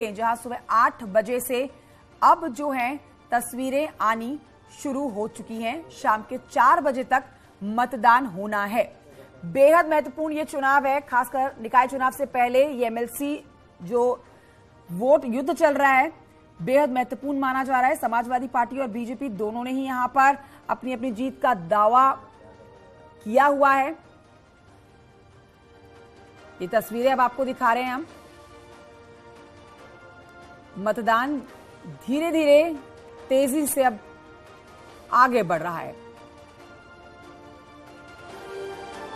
जहां सुबह 8 बजे से अब जो है तस्वीरें आनी शुरू हो चुकी हैं। शाम के 4 बजे तक मतदान होना है। बेहद महत्वपूर्ण ये चुनाव है, खासकर निकाय चुनाव से पहले ये एमएलसी जो वोट युद्ध चल रहा है बेहद महत्वपूर्ण माना जा रहा है। समाजवादी पार्टी और बीजेपी दोनों ने ही यहां पर अपनी अपनी जीत का दावा किया हुआ है। ये तस्वीरें अब आपको दिखा रहे हैं हम। मतदान धीरे धीरे तेजी से अब आगे बढ़ रहा है।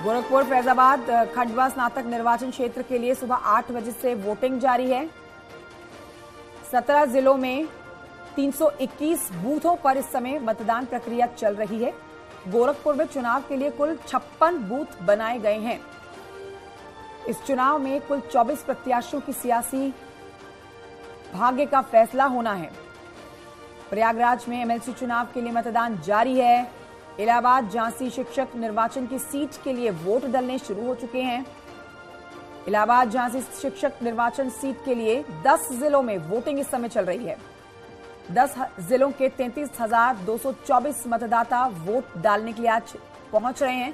गोरखपुर फैजाबाद खंडवा स्नातक निर्वाचन क्षेत्र के लिए सुबह 8 बजे से वोटिंग जारी है। 17 जिलों में 321 बूथों पर इस समय मतदान प्रक्रिया चल रही है। गोरखपुर में चुनाव के लिए कुल 56 बूथ बनाए गए हैं। इस चुनाव में कुल 24 प्रत्याशियों की सियासी भाग्य का फैसला होना है। प्रयागराज में एमएलसी चुनाव के लिए मतदान जारी है। इलाहाबाद झांसी शिक्षक निर्वाचन की सीट के लिए वोट डलने शुरू हो चुके हैं। इलाहाबाद झांसी शिक्षक निर्वाचन सीट के लिए 10 जिलों में वोटिंग इस समय चल रही है। 10 जिलों के 33,224 मतदाता वोट डालने के लिए आज पहुंच रहे हैं।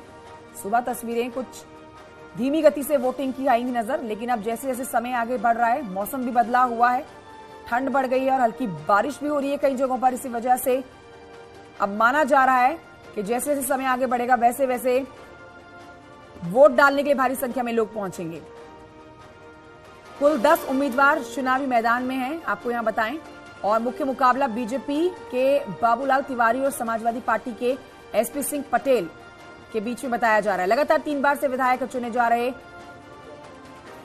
सुबह तस्वीरें कुछ धीमी गति से वोटिंग की आएंगी नजर, लेकिन अब जैसे जैसे समय आगे बढ़ रहा है मौसम भी बदला हुआ है, ठंड बढ़ गई है और हल्की बारिश भी हो रही है कई जगहों पर। इसी वजह से अब माना जा रहा है कि जैसे जैसे समय आगे बढ़ेगा वैसे वैसे वोट डालने के लिए भारी संख्या में लोग पहुंचेंगे। कुल 10 उम्मीदवार चुनावी मैदान में हैं, आपको यहां बताएं। और मुख्य मुकाबला बीजेपी के बाबूलाल तिवारी और समाजवादी पार्टी के एसपी सिंह पटेल के बीच में बताया जा रहा है। लगातार 3 बार से विधायक चुने जा रहे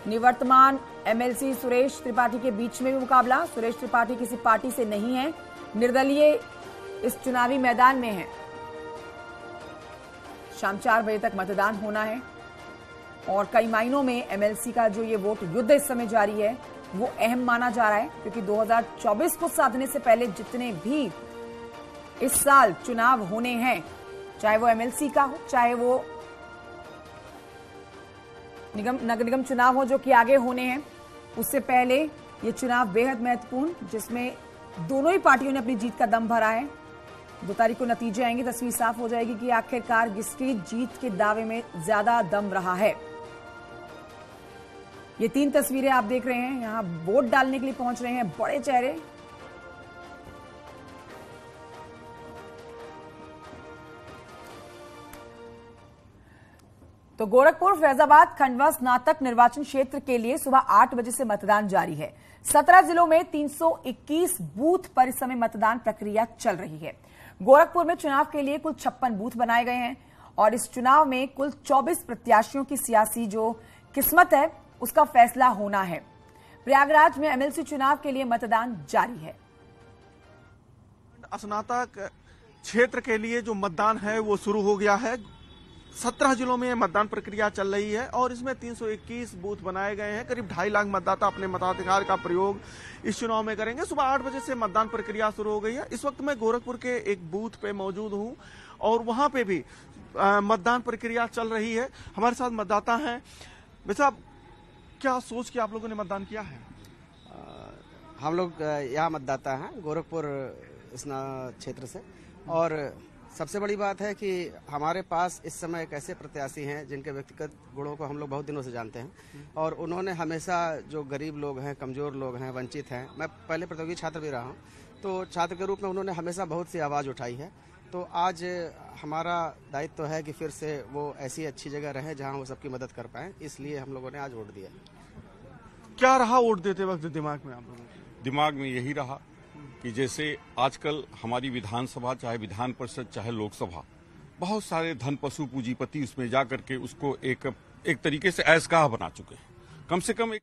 निवर्तमान एमएलसी सुरेश त्रिपाठी के बीच में भी मुकाबला। सुरेश त्रिपाठी किसी पार्टी से नहीं है, निर्दलीय इस चुनावी मैदान में है। शाम 4 बजे तक मतदान होना है और कई मायनों में एमएलसी का जो ये वोट युद्ध इस समय जारी है वो अहम माना जा रहा है, क्योंकि 2024 को साधने से पहले जितने भी इस साल चुनाव होने हैं, चाहे वो एमएलसी का हो चाहे वो नगर निगम चुनाव हो जो कि आगे होने हैं, उससे पहले ये चुनाव बेहद महत्वपूर्ण, जिसमें दोनों ही पार्टियों ने अपनी जीत का दम भरा है। 2 तारीख को नतीजे आएंगे, तस्वीर साफ हो जाएगी कि आखिरकार किसकी जीत के दावे में ज्यादा दम रहा है। ये 3 तस्वीरें आप देख रहे हैं, यहां वोट डालने के लिए पहुंच रहे हैं बड़े चेहरे। तो गोरखपुर फैजाबाद खंडवा स्नातक निर्वाचन क्षेत्र के लिए सुबह 8 बजे से मतदान जारी है। 17 जिलों में 321 बूथ पर इस समय मतदान प्रक्रिया चल रही है। गोरखपुर में चुनाव के लिए कुल 56 बूथ बनाए गए हैं और इस चुनाव में कुल 24 प्रत्याशियों की सियासी जो किस्मत है उसका फैसला होना है। प्रयागराज में एमएलसी चुनाव के लिए मतदान जारी है। स्नातक क्षेत्र के लिए जो मतदान है वो शुरू हो गया है। 17 जिलों में मतदान प्रक्रिया चल रही है और इसमें 321 बूथ बनाए गए हैं। करीब 2.5 लाख मतदाता अपने मताधिकार का प्रयोग इस चुनाव में करेंगे। सुबह 8 बजे से मतदान प्रक्रिया शुरू हो गई है। इस वक्त मैं गोरखपुर के एक बूथ पे मौजूद हूं और वहां पे भी मतदान प्रक्रिया चल रही है। हमारे साथ मतदाता हैं। भाई साहब, क्या सोच के आप लोगों ने मतदान किया है? हम लोग यहाँ मतदाता हैं गोरखपुर क्षेत्र से, और सबसे बड़ी बात है कि हमारे पास इस समय एक ऐसे प्रत्याशी हैं जिनके व्यक्तिगत गुणों को हम लोग बहुत दिनों से जानते हैं और उन्होंने हमेशा जो गरीब लोग हैं, कमजोर लोग हैं, वंचित हैं, मैं पहले प्रतियोगी छात्र भी रहा हूं, तो छात्र के रूप में उन्होंने हमेशा बहुत सी आवाज़ उठाई है। तो आज हमारा दायित्व तो है कि फिर से वो ऐसी अच्छी जगह रहे जहाँ वो सबकी मदद कर पाएँ, इसलिए हम लोगों ने आज वोट दिया। क्या रहा वोट देते वक्त दिमाग में आप लोगों के? दिमाग में यही रहा कि जैसे आजकल हमारी विधानसभा, चाहे विधान परिषद चाहे लोकसभा, बहुत सारे धन पशु पूंजीपति उसमें जा करके उसको एक तरीके से ऐशगाह बना चुके हैं। कम से कम एक